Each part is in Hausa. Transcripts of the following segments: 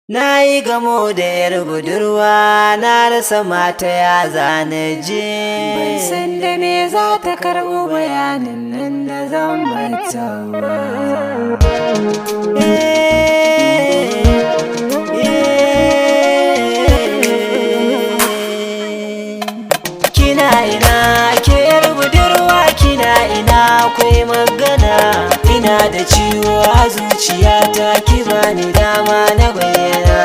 Na yi gamo da yar budurwa na rasa mata ya zane je. Ban san da me za ta karɓo bayanin nan da zan bata Kina ina ke yar budurwa, kina ina akwai magana. Ina da ciwo a zuciyata, ki bani dama na bayyana.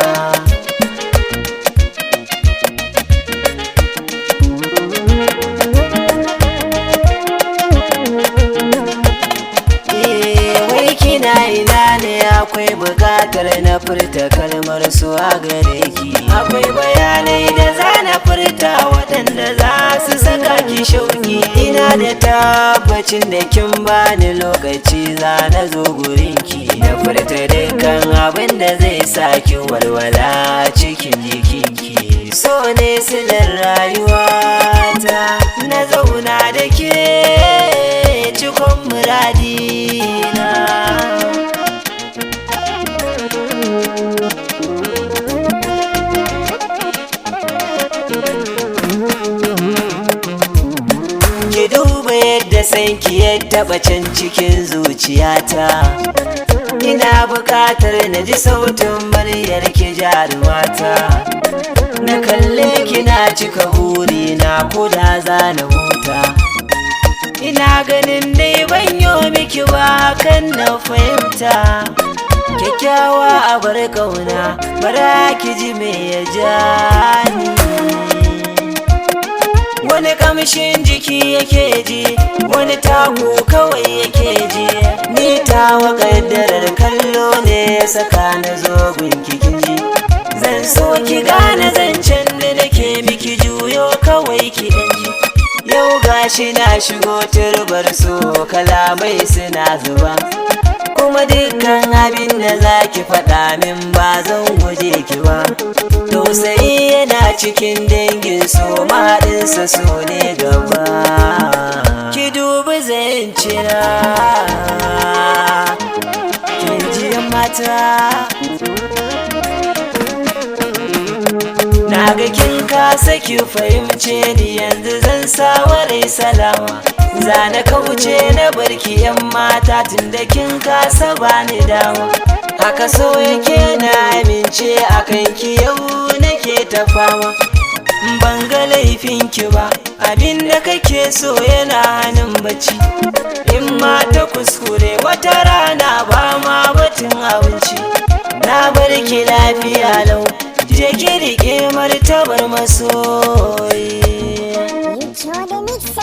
Wai kina ina ne, akwai bukatar na furta kalmar su a gare ki. Akwai bayanai da za na furta waɗanda za su saka ki shauki. Ina da tabbacin da kin bani lokaci za na zo gurinki, na furta dukkan abin da zai sa ki walwala cikin jikinki. So ne silar rayuwata, na zauna da ke cikon muradina. Ki duba yadda sanki ya taɓa can cikin zuciyata. Ina buƙatar na ji sautin muryar ki jarumata. Na kalle kina cika burina ko da za na huta. Ina ganin dai ban yi miki ba, hakan na fahimta. Kyakkyawa a bar kauna, bara ki ji me ya jani. Wani kamshin jiki yake ji, wani taku kawai yake ji. Ni tawa kaddarar kallo ne ya saka na zo gunki kinji. Zan so ki gane zancen da nake miki, juyo kawai ki ji. Yau gashi na shigo turbar so, kalamai suna zuba. Kuma dukkan abin da za ki faɗa min ba zan guje ki ba. Tausayi yana cikin dangin so, mahaɗinsa so ne gaba. Ki dubi zan cira, kin ji mata. Na ga kin kasa ki fahimce ni, yanzu zan sawarai salama. Zana kauce na barki yan mata, tunda kin kasa bani dama. Haka so yake na amince akan ki, yau nake ta fama. Ban ga laifin ki ba, abin da kake so yana hannun bacci. In ma ta kuskure wata rana ba ma batun abinci. Na bar ki lafiya lau, je ki riƙe martabar masoyi. You the mixer.